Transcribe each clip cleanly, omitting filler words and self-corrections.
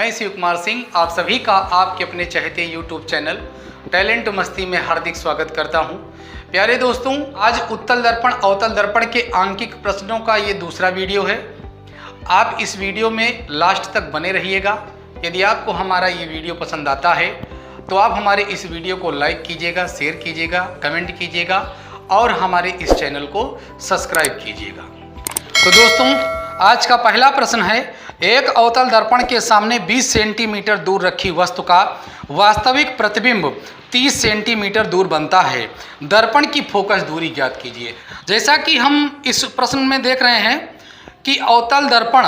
मैं शिव कुमार सिंह आप सभी का आपके अपने चहेते यूट्यूब चैनल टैलेंट मस्ती में हार्दिक स्वागत करता हूं। प्यारे दोस्तों, आज उत्तल दर्पण अवतल दर्पण के आंकिक प्रश्नों का ये दूसरा वीडियो है। आप इस वीडियो में लास्ट तक बने रहिएगा। यदि आपको हमारा ये वीडियो पसंद आता है तो आप हमारे इस वीडियो को लाइक कीजिएगा, शेयर कीजिएगा, कमेंट कीजिएगा और हमारे इस चैनल को सब्सक्राइब कीजिएगा। तो दोस्तों, आज का पहला प्रश्न है, एक अवतल दर्पण के सामने 20 सेंटीमीटर दूर रखी वस्तु का वास्तविक प्रतिबिंब 30 सेंटीमीटर दूर बनता है। दर्पण की फोकस दूरी ज्ञात कीजिए। जैसा कि हम इस प्रश्न में देख रहे हैं कि अवतल दर्पण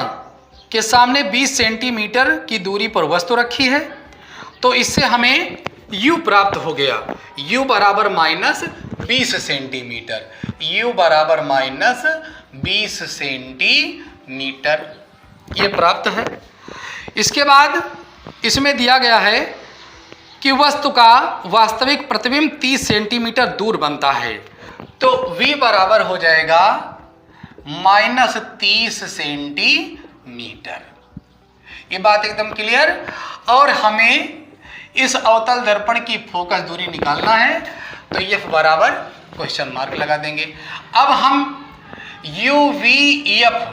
के सामने 20 सेंटीमीटर की दूरी पर वस्तु रखी है, तो इससे हमें u प्राप्त हो गया। u बराबर -20 सेंटीमीटर, u बराबर -20 सेंटीमीटर ये प्राप्त है। इसके बाद इसमें दिया गया है कि वस्तु का वास्तविक प्रतिबिंब 30 सेंटीमीटर दूर बनता है, तो v बराबर हो जाएगा -30 सेंटीमीटर। ये बात एकदम क्लियर। और हमें इस अवतल दर्पण की फोकस दूरी निकालना है, तो f बराबर क्वेश्चन मार्क लगा देंगे। अब हम UVF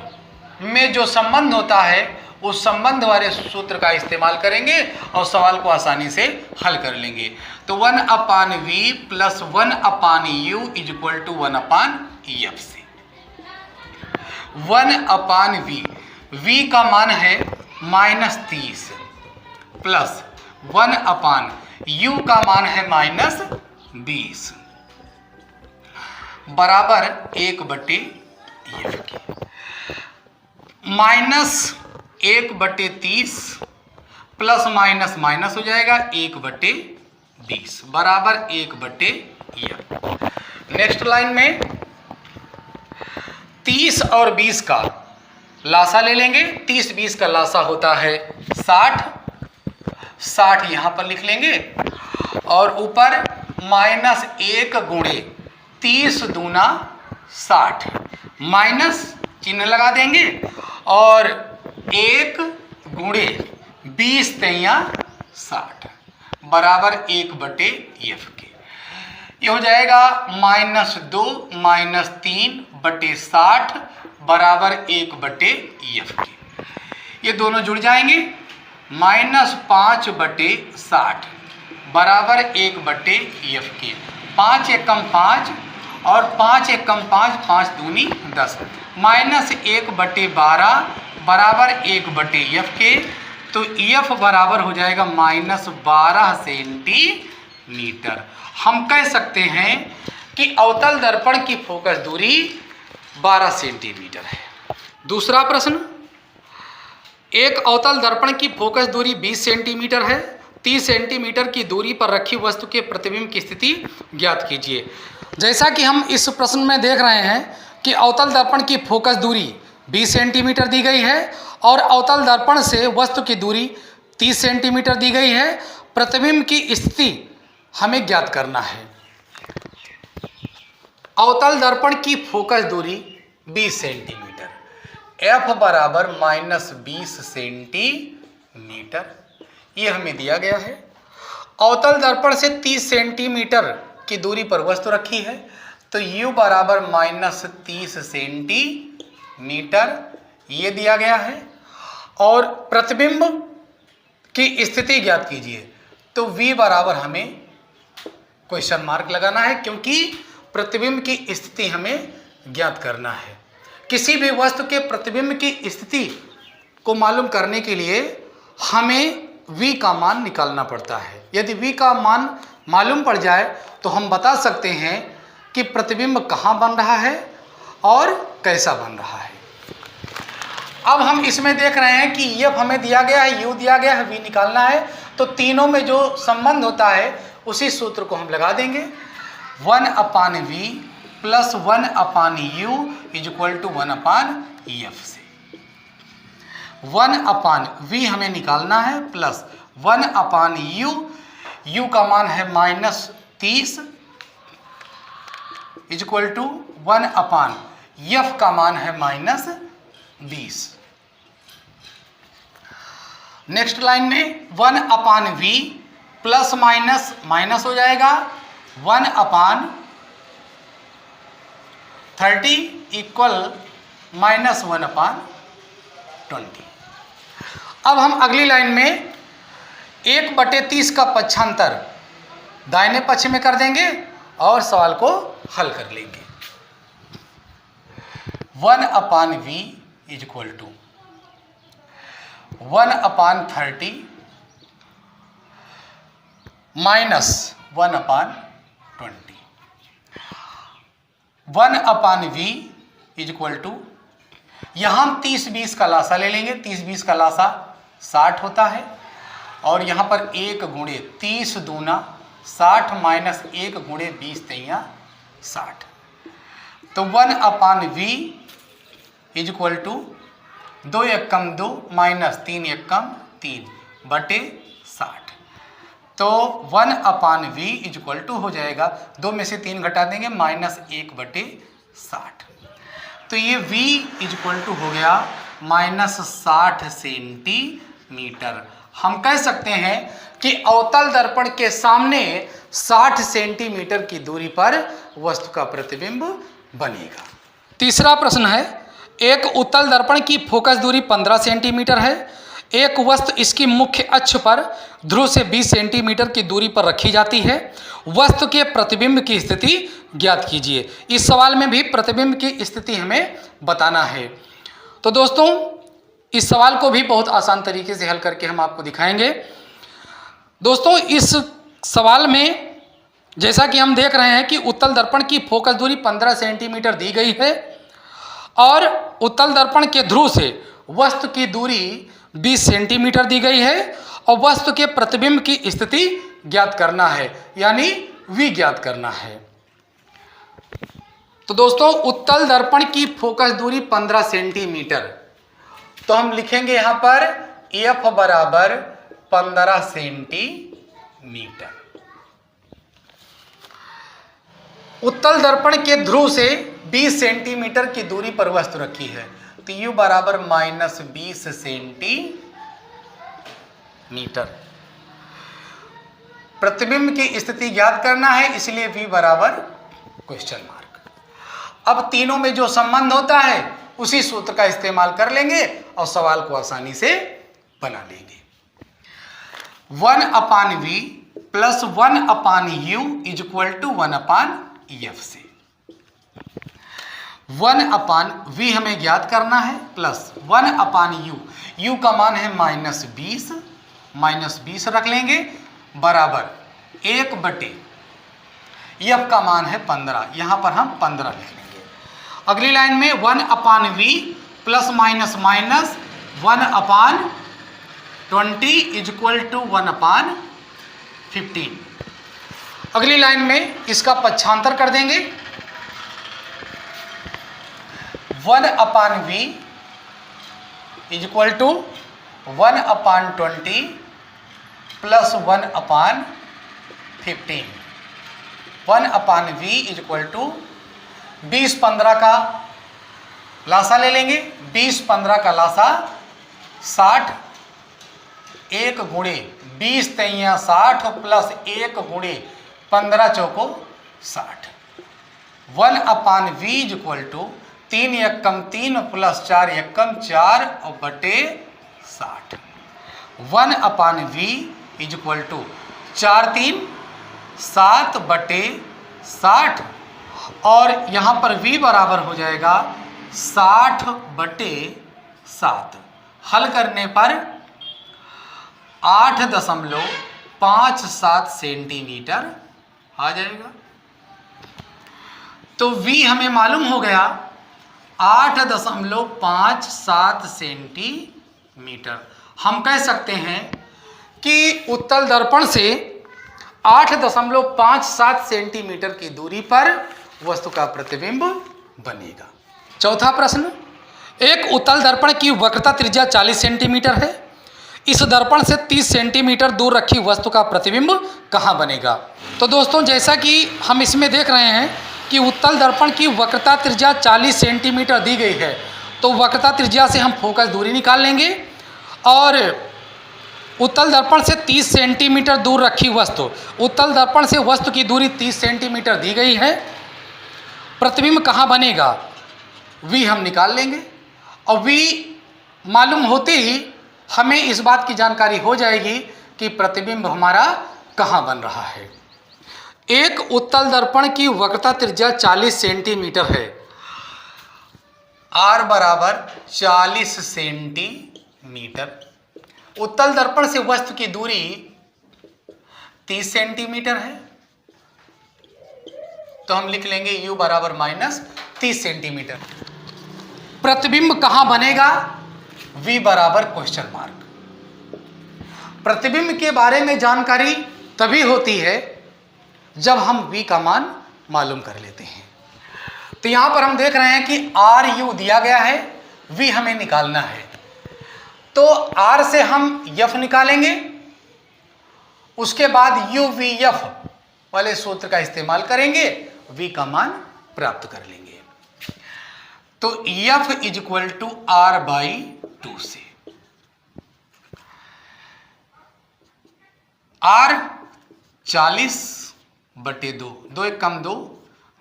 में जो संबंध होता है उस संबंध वाले सूत्र का इस्तेमाल करेंगे और सवाल को आसानी से हल कर लेंगे। तो 1/v + 1/u = 1/f से 1/v, v का मान है -30 प्लस 1/u का मान है -20 बराबर 1/f की। -1/30 प्लस माइनस माइनस हो जाएगा 1/20 बराबर 1/f। नेक्स्ट लाइन में 30 और 20 का लासा ले लेंगे। 30-20 का लासा होता है 60 यहां पर लिख लेंगे और ऊपर -1 × 30 दूना 60 माइनस चिन्ह लगा देंगे और 1 × 20 × 60 बराबर 1/f के। ये हो जाएगा -2 - 3/60 बराबर 1/f के। ये दोनों जुड़ जाएंगे, -5/60 बराबर 1/f के। 5 एकम 5 और 5 एकम 5, 5 दूनी 10, -1/12 बराबर 1/f के। तो f बराबर हो जाएगा -12 सेंटीमीटर। हम कह सकते हैं कि अवतल दर्पण की फोकस दूरी 12 सेंटीमीटर है। दूसरा प्रश्न, एक अवतल दर्पण की फोकस दूरी 20 सेंटीमीटर है। 30 सेंटीमीटर की दूरी पर रखी वस्तु के प्रतिबिंब की स्थिति ज्ञात कीजिए। जैसा कि हम इस प्रश्न में देख रहे हैं कि अवतल दर्पण की फोकस दूरी 20 सेंटीमीटर दी गई है और अवतल दर्पण से वस्तु की दूरी 30 सेंटीमीटर दी गई है। प्रतिबिंब की स्थिति हमें ज्ञात करना है। अवतल दर्पण की फोकस दूरी 20 सेंटीमीटर, f बराबर -20 सेंटीमीटर, ये हमें दिया गया है। अवतल दर्पण से 30 सेंटीमीटर की दूरी पर वस्तु रखी है, तो u बराबर -30 सेंटीमीटर ये दिया गया है। और प्रतिबिंब की स्थिति ज्ञात कीजिए, तो v बराबर हमें क्वेश्चन मार्क लगाना है, क्योंकि प्रतिबिंब की स्थिति हमें ज्ञात करना है। किसी भी वस्तु के प्रतिबिंब की स्थिति को मालूम करने के लिए हमें v का मान निकालना पड़ता है। यदि v का मान मालूम पड़ जाए तो हम बता सकते हैं कि प्रतिबिंब कहाँ बन रहा है और कैसा बन रहा है। अब हम इसमें देख रहे हैं कि f हमें दिया गया है, u दिया गया है, v निकालना है। तो तीनों में जो संबंध होता है उसी सूत्र को हम लगा देंगे। 1/v + 1/u = 1/f से 1/v हमें निकालना है प्लस 1/u, u का मान है -30 = 1/f का मान है -20। नेक्स्ट लाइन में 1/v प्लस माइनस माइनस हो जाएगा 1/30 इक्वल -1/20। अब हम अगली लाइन में 1/30 का पक्षांतर दाहिने पक्ष में कर देंगे और सवाल को हल कर लेंगे। 1/v equal to 1/30 minus 1/20। 1/v equal to, यहाँ हम 30-20 का लासा ले लेंगे। 30-20 का लासा 60 होता है और यहाँ पर 1 गुणे 30 दूना 60 माइनस 1 गुणे 20 तैया 60। तो 1/v equal to 2 Ekam 2 minus 3 एकम 3 बटे 60। तो 1/v इक्वल टू हो जाएगा, 2 में से 3 घटा देंगे -1/60। तो ये v इक्वल टू हो गया -60 सेंटीमीटर। हम कह सकते हैं कि अवतल दर्पण के सामने 60 सेंटीमीटर की दूरी पर वस्तु का प्रतिबिंब बनेगा। तीसरा प्रश्न है, एक उत्तल दर्पण की फोकस दूरी 15 सेंटीमीटर है। एक वस्तु इसकी मुख्य अक्ष पर ध्रुव से 20 सेंटीमीटर की दूरी पर रखी जाती है। वस्तु के प्रतिबिंब की स्थिति ज्ञात कीजिए। इस सवाल में भी प्रतिबिंब की स्थिति हमें बताना है। तो दोस्तों, इस सवाल को भी बहुत आसान तरीके से हल करके हम आपको दिखाएंगे। दोस्तों, इस सवाल में जैसा कि हम देख रहे हैं कि उत्तल दर्पण की फोकस दूरी 15 सेंटीमीटर दी गई है और उत्तल दर्पण के ध्रुव से वस्तु की दूरी 20 सेंटीमीटर दी गई है और वस्तु के प्रतिबिंब की स्थिति ज्ञात करना है, यानी v ज्ञात करना है। तो दोस्तों, उत्तल दर्पण की फोकस दूरी 15 सेंटीमीटर, तो हम लिखेंगे यहाँ पर f बराबर 15 सेंटीमीटर। उत्तल दर्पण के ध्रुव से 20 सेंटीमीटर की दूरी पर वस्तु रखी है, तो u बराबर -20 सेंटीमीटर। प्रतिबिंब की स्थिति ज्ञात करना है, इसलिए v बराबर क्वेश्चन मार्क। अब तीनों में जो संबंध होता है उसी सूत्र का इस्तेमाल कर लेंगे और सवाल को आसानी से बना लेंगे। 1/v plus 1/u equal to 1/f से 1/v हमें ज्ञात करना है प्लस 1/u, u का मान है -20, -20 रख लेंगे बराबर 1/f का मान है 15, यहां पर हम 15 लिख लेंगे। अगली लाइन में 1/v plus minus minus 1/20 equal to 1/15। अगली लाइन में इसका पक्षांतर कर देंगे। 1/v equal to 1/20 plus 1/15। 1/v equal to 20-15 का लासा ले लेंगे। 20-15 का लासा 60, 1 गुणे 20 तैया 60 प्लस 1 गुणे 15 चौको 60। 1/v equal to 3 Ekam 3 plus 4 एकम 4 और बटे 60। 1/v इक्वल टू 4×3 7 बटे 60 और यहाँ पर v बराबर हो जाएगा 60/7। हल करने पर 8.57 सेंटीमीटर आ जाएगा। तो v हमें मालूम हो गया 8.57 सेंटीमीटर। हम कह सकते हैं कि उत्तल दर्पण से 8.57 सेंटीमीटर की दूरी पर वस्तु का प्रतिबिंब बनेगा। चौथा प्रश्न, एक उत्तल दर्पण की वक्रता त्रिज्या 40 सेंटीमीटर है। इस दर्पण से 30 सेंटीमीटर दूर रखी वस्तु का प्रतिबिंब कहाँ बनेगा? तो दोस्तों, जैसा कि हम इसमें देख रहे हैं कि उत्तल दर्पण की वक्रता त्रिज्या 40 सेंटीमीटर दी गई है, तो वक्रता त्रिज्या से हम फोकस दूरी निकाल लेंगे और उत्तल दर्पण से 30 सेंटीमीटर दूर रखी वस्तु, उत्तल दर्पण से वस्तु की दूरी 30 सेंटीमीटर दी गई है। प्रतिबिंब कहाँ बनेगा, वी हम निकाल लेंगे और वी मालूम होते ही हमें इस बात की जानकारी हो जाएगी कि प्रतिबिंब हमारा कहाँ बन रहा है। एक उत्तल दर्पण की वक्रता त्रिज्या 40 सेंटीमीटर है, R बराबर 40 सेंटीमीटर। उत्तल दर्पण से वस्तु की दूरी 30 सेंटीमीटर है, तो हम लिख लेंगे U बराबर -30 सेंटीमीटर। प्रतिबिंब कहां बनेगा, V बराबर क्वेश्चन मार्क। प्रतिबिंब के बारे में जानकारी तभी होती है जब हम V का मान मालूम कर लेते हैं। तो यहां पर हम देख रहे हैं कि RU दिया गया है, V हमें निकालना है, तो R से हम F निकालेंगे, उसके बाद UVF वाले सूत्र का इस्तेमाल करेंगे, V का मान प्राप्त कर लेंगे। तो F = R/2 से R 40/2, 2 1 कम 2,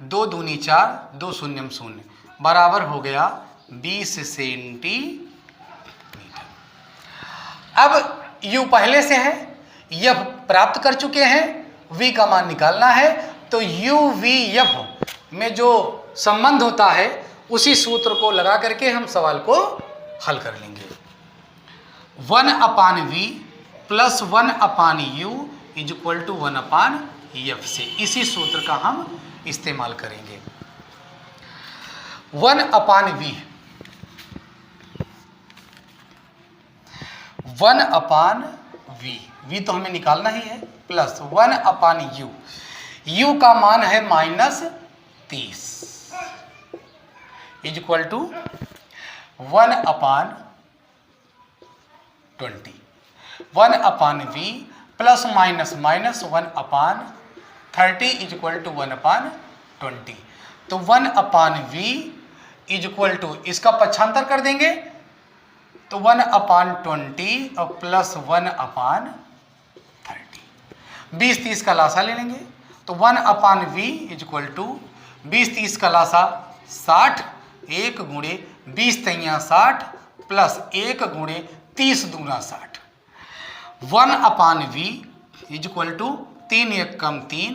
2 दूनी 4, 2 शून्यम 0 बराबर हो गया 20 सेंटीमीटर। अब U पहले से है, F प्राप्त कर चुके हैं, V का मान निकालना है, तो UVF में जो संबंध होता है उसी सूत्र को लगा करके हम सवाल को हल कर लेंगे। 1/V + 1/U = 1/F से इसी सूत्र का हम इस्तेमाल करेंगे। 1/V 1/V, V तो हमें निकालना ही है, प्लस 1/U, U का मान है -30 = 1/20। 1/V plus minus 1/30 = 1/20। तो 1/V = इसका पक्षांतर कर देंगे तो 1/20 और प्लस 1/30, 20-30 का लासा ले लेंगे, तो 1/V = 20-30 का लासा 60, 1 × 20 × 60 प्लस 1 × 30 दूना 60। 1/V = 3 1 कम 3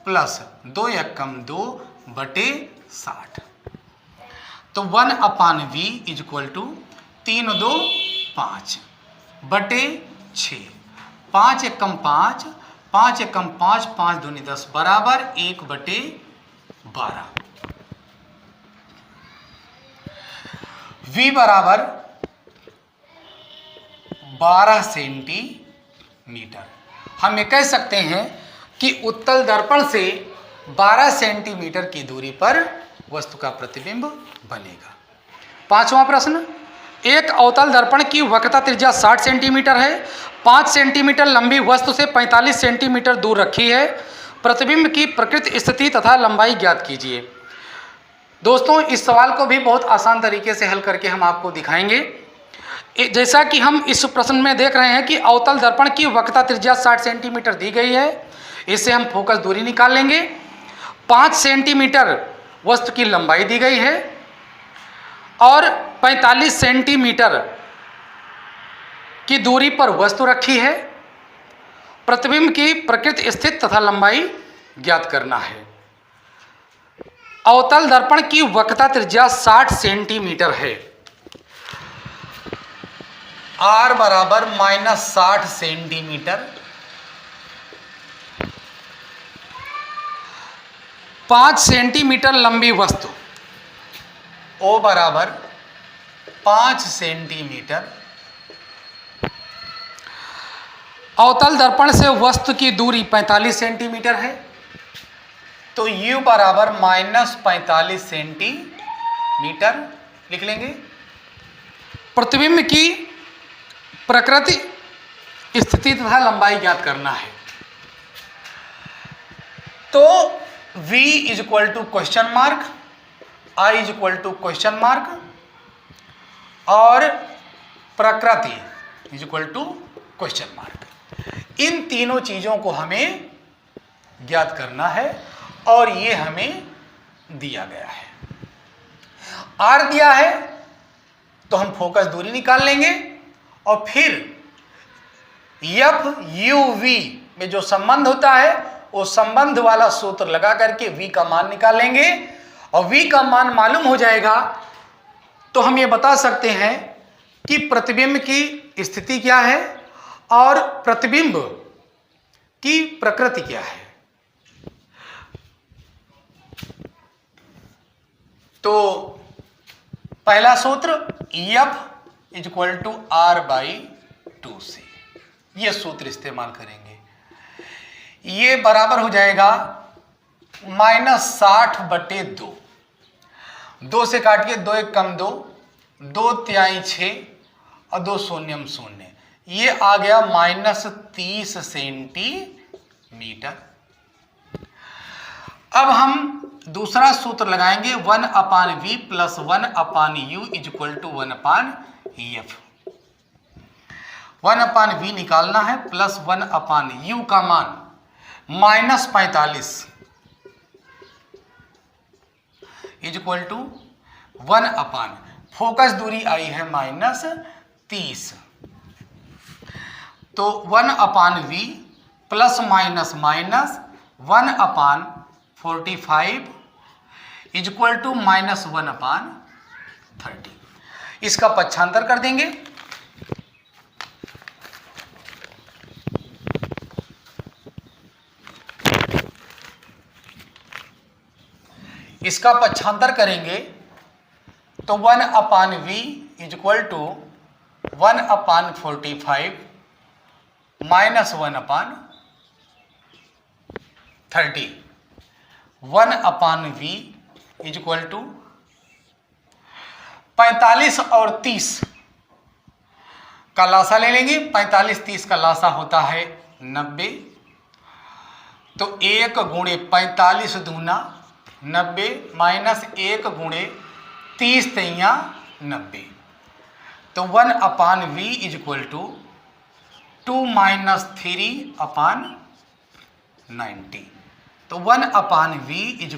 प्लस 2 1 कम 2 बटे 60। तो 1/V = 3 2 5 बटे 6, 5 1 कम 5, 5 1 कम 5, 5 दूनी 10 बराबर 1/12। V बराबर 12 सेंटीमीटर। हम ये कह सकते हैं कि उत्तल दर्पण से 12 सेंटीमीटर की दूरी पर वस्तु का प्रतिबिंब बनेगा। पांचवा प्रश्न, एक अवतल दर्पण की वक्रता त्रिज्या 60 सेंटीमीटर है, 5 सेंटीमीटर लंबी वस्तु से 45 सेंटीमीटर दूर रखी है। प्रतिबिंब की प्रकृति, स्थिति तथा लंबाई ज्ञात कीजिए। दोस्तों, इस सवाल को भी बहुत आसान तरीके से हल करके हम आपको दिखाएंगे। जैसा कि हम इस प्रश्न में देख रहे हैं कि अवतल दर्पण की वक्रता त्रिज्या 60 सेंटीमीटर दी गई है, इससे हम फोकस दूरी निकाल लेंगे। 5 सेंटीमीटर वस्तु की लंबाई दी गई है और 45 सेंटीमीटर की दूरी पर वस्तु रखी है। प्रतिबिंब की प्रकृति, स्थिति तथा लंबाई ज्ञात करना है। अवतल दर्पण की वक्रता त्रिज्या 60 सेंटीमीटर है, R बराबर -60 सेंटीमीटर। 5 सेंटीमीटर लंबी वस्तु, O बराबर 5 सेंटीमीटर। अवतल दर्पण से वस्तु की दूरी 45 सेंटीमीटर है, तो U बराबर -45 सेंटीमीटर लिख लेंगे। प्रतिबिंब की प्रकृति, स्थिति तथा लंबाई ज्ञात करना है, तो V = question mark, I = question mark और प्रकृति = क्वेश्चन मार्क। इन तीनों चीजों को हमें ज्ञात करना है और ये हमें दिया गया है। आर दिया है तो हम फोकस दूरी निकाल लेंगे और फिर एफ यू वी में जो संबंध होता है वो संबंध वाला सूत्र लगा करके v का मान निकाल लेंगे और v का मान मालूम हो जाएगा तो हम ये बता सकते हैं कि प्रतिबिंब की स्थिति क्या है और प्रतिबिंब की प्रकृति क्या है। तो पहला सूत्र F = R/2c, ये सूत्र इस्तेमाल करेंगे। ये बराबर हो जाएगा -60/2। 2 से काटिए, 2 1 कम 2, 2 तिहाई 6 और 2 शून्यम 0, ये आ गया -30 सेंटीमीटर। अब हम दूसरा सूत्र लगाएंगे 1/v + 1/u = 1/f। 1/v निकालना है प्लस 1/u का मान -45 = 1/, फोकस दूरी आई है -30, तो 1/v प्लस माइनस माइनस 1/45 = -1/30। इसका पक्षांतर कर देंगे, इसका पक्षांतर करेंगे तो 1/v = 1/45 -1/30। 1/v = 45 और 30 का लासा ले लेंगे। 45 30 का लासा होता है 90, तो 1 गुणे 45 दूना 90 माइनस 1 गुणे 30 तिया 90, तो 1/v = 2 - 3/90। तो 1/v =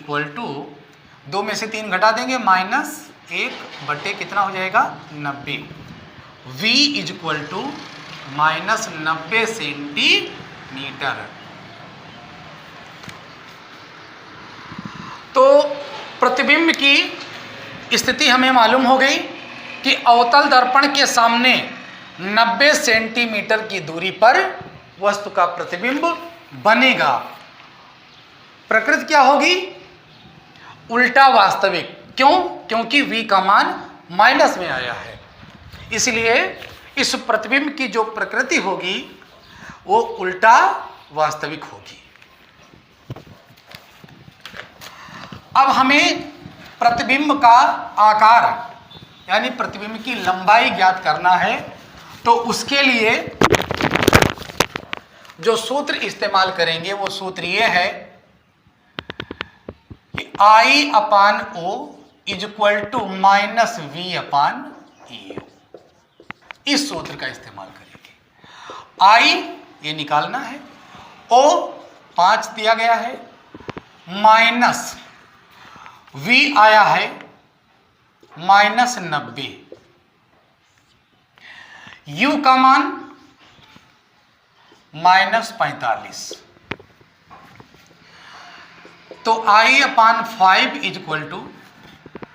2 में से 3 घटा देंगे -1 बटे कितना हो जाएगा 90। v = -90 centimetre. तो प्रतिबिंब की स्थिति हमें मालूम हो गई कि अवतल दर्पण के सामने 90 सेंटीमीटर की दूरी पर वस्तु का प्रतिबिंब बनेगा। प्रकृति क्या होगी? उल्टा वास्तविक। क्यों? क्योंकि v का मान माइनस में आया है, इसलिए इस प्रतिबिंब की जो प्रकृति होगी वो उल्टा वास्तविक होगी। अब हमें प्रतिबिंब का आकार यानी प्रतिबिंब की लंबाई ज्ञात करना है, तो उसके लिए जो सूत्र इस्तेमाल करेंगे वो सूत्र ये है कि I/O = -v/u। इस सूत्र का इस्तेमाल करेंगे। I ये निकालना है, O 5 दिया गया है, माइनस v आया है -90, u का मान -45, तो I/5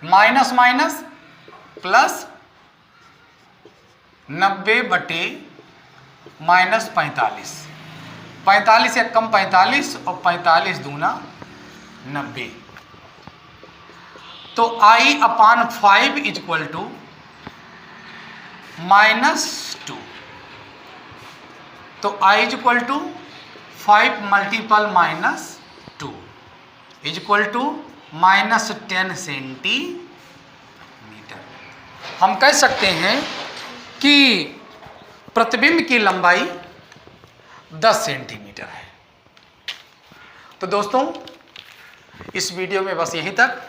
= माइनस माइनस प्लस 90 बटे -45। 45 1 कम 45 और 45 दूना 90, तो I/5 = -2। तो I = 5 × -2 = -10 सेंटीमीटर। हम कह सकते हैं कि प्रतिबिंब की लंबाई 10 सेंटीमीटर है। तो दोस्तों, इस वीडियो में बस यहीं तक।